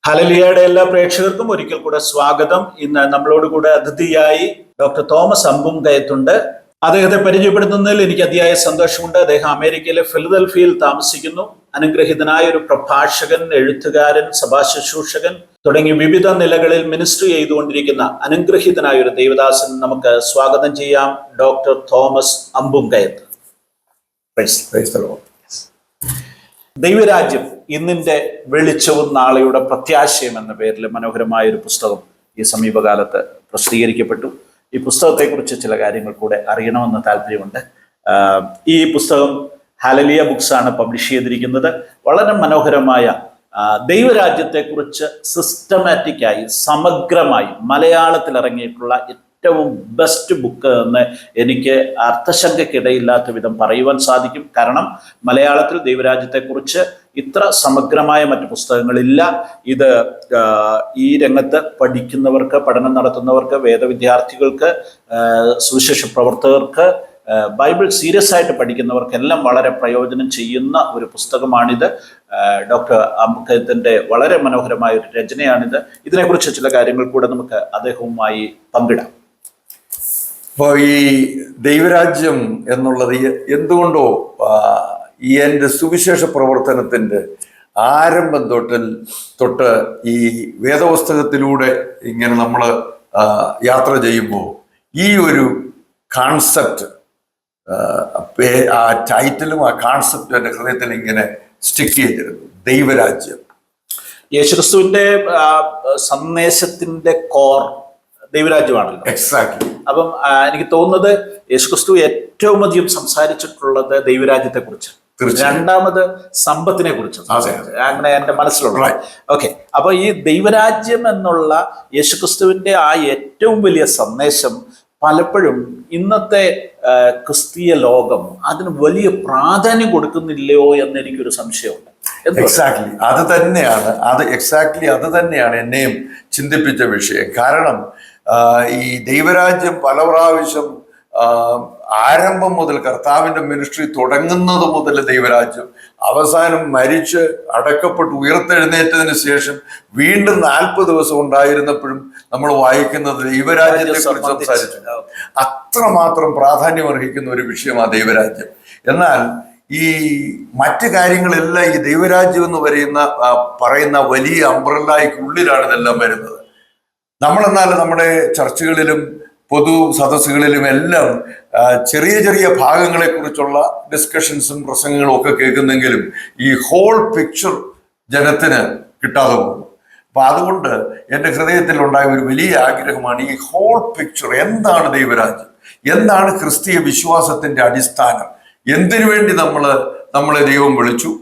ഹല്ലേലൂയയുടെ എല്ലാ പ്രേക്ഷകർക്കും ഒരിക്കൽ കൂടെ സ്വാഗതം. ഇന്ന് നമ്മളോട് കൂടെ അതിഥിയായി ഡോക്ടർ തോമസ് അമ്പുംകയത്തുണ്ട്. അദ്ദേഹത്തെ പരിചയപ്പെടുത്തുന്നതിൽ എനിക്ക് അതിയായ സന്തോഷമുണ്ട്. അദ്ദേഹം അമേരിക്കയിലെ ഫിലദൽഫിയയിൽ താമസിക്കുന്നു. അനുഗ്രഹീതനായ ഒരു പ്രഭാഷകൻ, എഴുത്തുകാരൻ, സഭാശുശ്രൂഷകൻ തുടങ്ങി വിവിധ നിലകളിൽ മിനിസ്ട്രി ചെയ്തുകൊണ്ടിരിക്കുന്ന അനുഗ്രഹീതനായ ഒരു ദൈവദാസൻ നമുക്ക് സ്വാഗതം ചെയ്യാം. Doctor Thomas Ambumkayath. ദൈവരാജ്യം ഇന്നിന്റെ വെളിച്ചവും നാളെയുടെ പ്രത്യാശയും എന്ന പേരിൽ മനോഹരമായ ഒരു പുസ്തകം ഈ സമീപകാലത്ത് പ്രസിദ്ധീകരിക്കപ്പെട്ടു. ഈ പുസ്തകത്തെക്കുറിച്ച് ചില കാര്യങ്ങൾ കൂടെ അറിയണമെന്ന് താല്പര്യമുണ്ട്. ഈ പുസ്തകം ഹല്ലേലൂയ ബുക്സ് ആണ് പബ്ലിഷ് ചെയ്തിരിക്കുന്നത്. വളരെ മനോഹരമായ ദൈവരാജ്യത്തെക്കുറിച്ച് സിസ്റ്റമാറ്റിക്കായി സമഗ്രമായി മലയാളത്തിൽ ഇറങ്ങിയിട്ടുള്ള ഏറ്റവും ബെസ്റ്റ് ബുക്ക് എന്ന് എനിക്ക് അർത്ഥശങ്കയ്ക്കിടയില്ലാത്ത വിധം പറയുവാൻ സാധിക്കും. കാരണം മലയാളത്തിൽ ദൈവരാജ്യത്തെക്കുറിച്ച് ഇത്ര സമഗ്രമായ മറ്റു പുസ്തകങ്ങളില്ല. ഇത് ഈ രംഗത്ത് പഠിക്കുന്നവർക്ക്, പഠനം നടത്തുന്നവർക്ക്, വേദവിദ്യാർത്ഥികൾക്ക്, സുവിശേഷ പ്രവർത്തകർക്ക്, ബൈബിൾ സീരിയസ് ആയിട്ട് പഠിക്കുന്നവർക്കെല്ലാം വളരെ പ്രയോജനം ചെയ്യുന്ന ഒരു പുസ്തകമാണിത്. ഡോക്ടർ അമ്പുംകയത്തിന്റെ വളരെ മനോഹരമായ ഒരു രചനയാണിത്. ഇതിനെക്കുറിച്ച് ചില കാര്യങ്ങൾ കൂടെ നമുക്ക് അദ്ദേഹവുമായി പങ്കിടാം. അപ്പോൾ ഈ ദൈവരാജ്യം എന്നുള്ളത് എന്തുകൊണ്ടോ ഈ എൻ്റെ സുവിശേഷ പ്രവർത്തനത്തിൻ്റെ ആരംഭം തൊട്ട് ഈ വേദപുസ്തകത്തിലൂടെ ഇങ്ങനെ നമ്മൾ യാത്ര ചെയ്യുമ്പോൾ ഈ ഒരു കോൺസെപ്റ്റ്, ആ ടൈറ്റിലും ആ കോൺസെപ്റ്റും എൻ്റെ ഹൃദയത്തിൽ ഇങ്ങനെ സ്റ്റിക്ക് ചെയ്തിരുന്നു. ദൈവരാജ്യം യേശുക്രിസ്തുവിന്റെ സന്ദേശത്തിന്റെ കോർ ദൈവരാജ്യമാണല്ലോ. എക്സാക്ട്ലി. അപ്പം എനിക്ക് തോന്നുന്നത് യേശുക്രിസ്തു ഏറ്റവും അധികം സംസാരിച്ചിട്ടുള്ളത് ദൈവരാജ്യത്തെ കുറിച്ച്, രണ്ടാമത് സമ്പത്തിനെ കുറിച്ച്, അങ്ങനെ എൻ്റെ മനസ്സിലുള്ള. ഓക്കെ, അപ്പൊ ഈ ദൈവരാജ്യം എന്നുള്ള യേശുക്രിസ്തുവിന്റെ ആ ഏറ്റവും വലിയ സന്ദേശം പലപ്പോഴും ഇന്നത്തെ ക്രിസ്തീയ ലോകം അതിന് വലിയ പ്രാധാന്യം കൊടുക്കുന്നില്ലയോ എന്നെനിക്കൊരു സംശയമുണ്ട്. എക്സാക്ട്ലി അത് തന്നെയാണ് എന്നെയും ചിന്തിപ്പിച്ച വിഷയം. കാരണം ഈ ദൈവരാജ്യം പല പ്രാവശ്യം ആരംഭം മുതൽ, കർത്താവിന്റെ മിനിസ്ട്രി തുടങ്ങുന്നത് മുതൽ ദൈവരാജ്യം, അവസാനം മരിച്ച് അടക്കപ്പെട്ട് ഉയർത്തെഴുന്നേറ്റതിന് ശേഷം വീണ്ടും 40 ദിവസം ഉണ്ടായിരുന്നപ്പോഴും നമ്മൾ വായിക്കുന്നത് ദൈവരാജ്യത്തെ കുറിച്ച് സംസാരിച്ചു. അത്രമാത്രം പ്രാധാന്യം അർഹിക്കുന്ന ഒരു വിഷയമാണ് ദൈവരാജ്യം. എന്നാൽ ഈ മറ്റു കാര്യങ്ങളെല്ലാം ഈ ദൈവരാജ്യം എന്ന് പറയുന്ന വലിയ അംബ്രല്ലയ്ക്കുള്ളിലാണ് ഇതെല്ലാം വരുന്നത്. നമ്മളെന്നാൽ നമ്മുടെ ചർച്ചകളിലും പൊതു സദസ്സുകളിലും എല്ലാം ചെറിയ ചെറിയ ഭാഗങ്ങളെ കുറിച്ചുള്ള ഡിസ്കഷൻസും പ്രസംഗങ്ങളും ഒക്കെ കേൾക്കുന്നെങ്കിലും ഈ ഹോൾ പിക്ചർ ജനത്തിന് കിട്ടാതെ പോകും. അപ്പൊ അതുകൊണ്ട് എൻ്റെ ഹൃദയത്തിൽ ഉണ്ടായ ഒരു വലിയ ആഗ്രഹമാണ് ഈ ഹോൾ പിക്ചർ. എന്താണ് ദൈവരാജ്യം? എന്താണ് ക്രിസ്തീയ വിശ്വാസത്തിന്റെ അടിസ്ഥാനം? എന്തിനു വേണ്ടി നമ്മളെ ദൈവം വിളിച്ചു?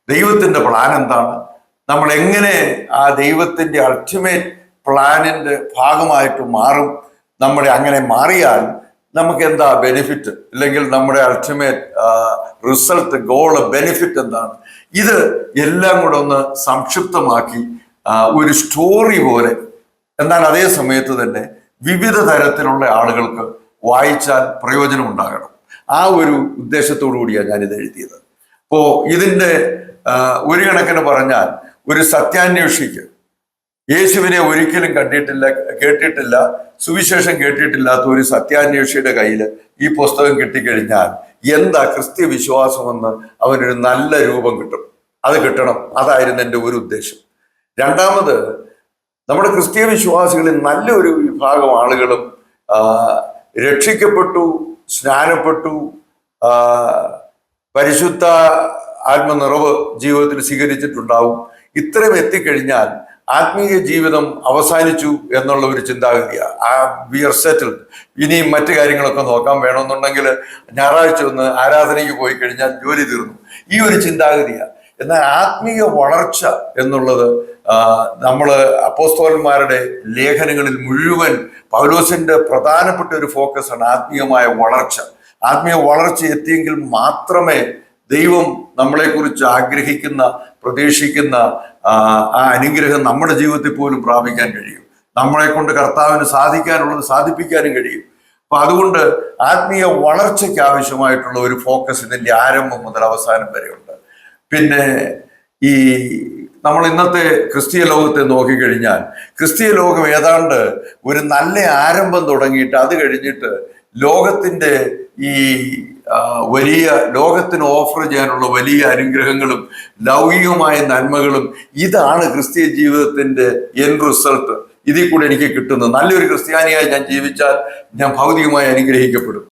ദൈവത്തിന്റെ പ്ലാൻ എന്താണ്? നമ്മൾ എങ്ങനെ ആ ദൈവത്തിന്റെ അൾട്ടിമേറ്റ് പ്ലാനിന്റെ ഭാഗമായിട്ട് മാറും? അങ്ങനെ മാറിയാൽ നമുക്ക് എന്താ ബെനിഫിറ്റ്, അല്ലെങ്കിൽ നമ്മുടെ അൾട്ടിമേറ്റ് റിസൾട്ട്, ഗോള്, ബെനിഫിറ്റ് എന്താണ്? ഇത് എല്ലാം കൂടെ ഒന്ന് സംക്ഷിപ്തമാക്കി ഒരു സ്റ്റോറി പോലെ, എന്നാൽ അതേ സമയത്ത് തന്നെ വിവിധ തരത്തിലുള്ള ആളുകൾക്ക് വായിച്ചാൽ പ്രയോജനം ഉണ്ടാകണം. ആ ഒരു ഉദ്ദേശത്തോടു കൂടിയാണ് ഞാനിത് എഴുതിയത്. അപ്പോൾ ഇതിൻ്റെ ഒരു കണക്കിന് പറഞ്ഞാൽ ഒരു സത്യാന്വേഷിക്ക് യേശുവിനെ ഒരിക്കലും കേട്ടിട്ടില്ല, സുവിശേഷം കേട്ടിട്ടില്ലാത്ത ഒരു സത്യാന്വേഷിയുടെ കയ്യിൽ ഈ പുസ്തകം കിട്ടിക്കഴിഞ്ഞാൽ എന്താ ക്രിസ്തീയ വിശ്വാസമെന്ന് അവനൊരു നല്ല രൂപം കിട്ടും. അത് കിട്ടണം. അതായിരുന്നു എൻ്റെ ഒരു ഉദ്ദേശം. രണ്ടാമത്, നമ്മുടെ ക്രിസ്തീയ വിശ്വാസികളിൽ നല്ലൊരു വിഭാഗം ആളുകളും രക്ഷിക്കപ്പെട്ടു, സ്നാനപ്പെട്ടു, പരിശുദ്ധ ആത്മനിറവ് ജീവിതത്തിൽ സ്വീകരിച്ചിട്ടുണ്ടാവും. ഇത്രയും എത്തിക്കഴിഞ്ഞാൽ ആത്മീയ ജീവിതം അവസാനിച്ചു എന്നുള്ള ഒരു ചിന്താഗതിയാണ്. വി ആർ സെറ്റിൽഡ്, ഇനിയും മറ്റു കാര്യങ്ങളൊക്കെ നോക്കാൻ വേണമെന്നുണ്ടെങ്കിൽ ഞായറാഴ്ച ഒന്ന് ആരാധനയ്ക്ക് പോയി കഴിഞ്ഞാൽ ജോലി തീർന്നു, ഈ ഒരു ചിന്താഗതിയാണ്. എന്നാൽ ആത്മീയ വളർച്ച എന്നുള്ളത് നമ്മൾ അപ്പോസ്തലന്മാരുടെ ലേഖനങ്ങളിൽ മുഴുവൻ പൗലോസിന്റെ പ്രധാനപ്പെട്ട ഒരു ഫോക്കസാണ് ആത്മീയമായ വളർച്ച. ആത്മീയ വളർച്ച എത്തിയെങ്കിൽ മാത്രമേ ദൈവം നമ്മളെക്കുറിച്ച് ആഗ്രഹിക്കുന്ന, പ്രതീക്ഷിക്കുന്ന ആ അനുഗ്രഹം നമ്മുടെ ജീവിതത്തിൽ പോലും പ്രാപിക്കാൻ കഴിയും. നമ്മളെ കൊണ്ട് കർത്താവിന് സാധിക്കാനുള്ളത് സാധിപ്പിക്കാനും കഴിയും. അപ്പൊ അതുകൊണ്ട് ആത്മീയ വളർച്ചയ്ക്ക് ആവശ്യമായിട്ടുള്ള ഒരു ഫോക്കസ് ഇതിന്റെ ആരംഭം മുതൽ അവസാനം വരെയുണ്ട്. പിന്നെ ഈ നമ്മൾ ഇന്നത്തെ ക്രിസ്തീയ ലോകത്തെ നോക്കിക്കഴിഞ്ഞാൽ ക്രിസ്തീയ ലോകം ഏതാണ്ട് ഒരു നല്ല ആരംഭം തുടങ്ങിയിട്ട് അത് കഴിഞ്ഞിട്ട് ലോകത്തിന്റെ ഈ വലിയ ലോകത്തിന് ഓഫർ ചെയ്യാനുള്ള വലിയ അനുഗ്രഹങ്ങളും ലൗകികമായ നന്മകളും ഇതാണ് ക്രിസ്തീയ ജീവിതത്തിന്റെ എൻഡ് റിസൾട്ട്. ഇതിൽ കൂടെ എനിക്ക് കിട്ടുന്നത് നല്ലൊരു ക്രിസ്ത്യാനിയായി ഞാൻ ജീവിച്ചാൽ ഞാൻ ഭൗതികമായി അനുഗ്രഹിക്കപ്പെടും.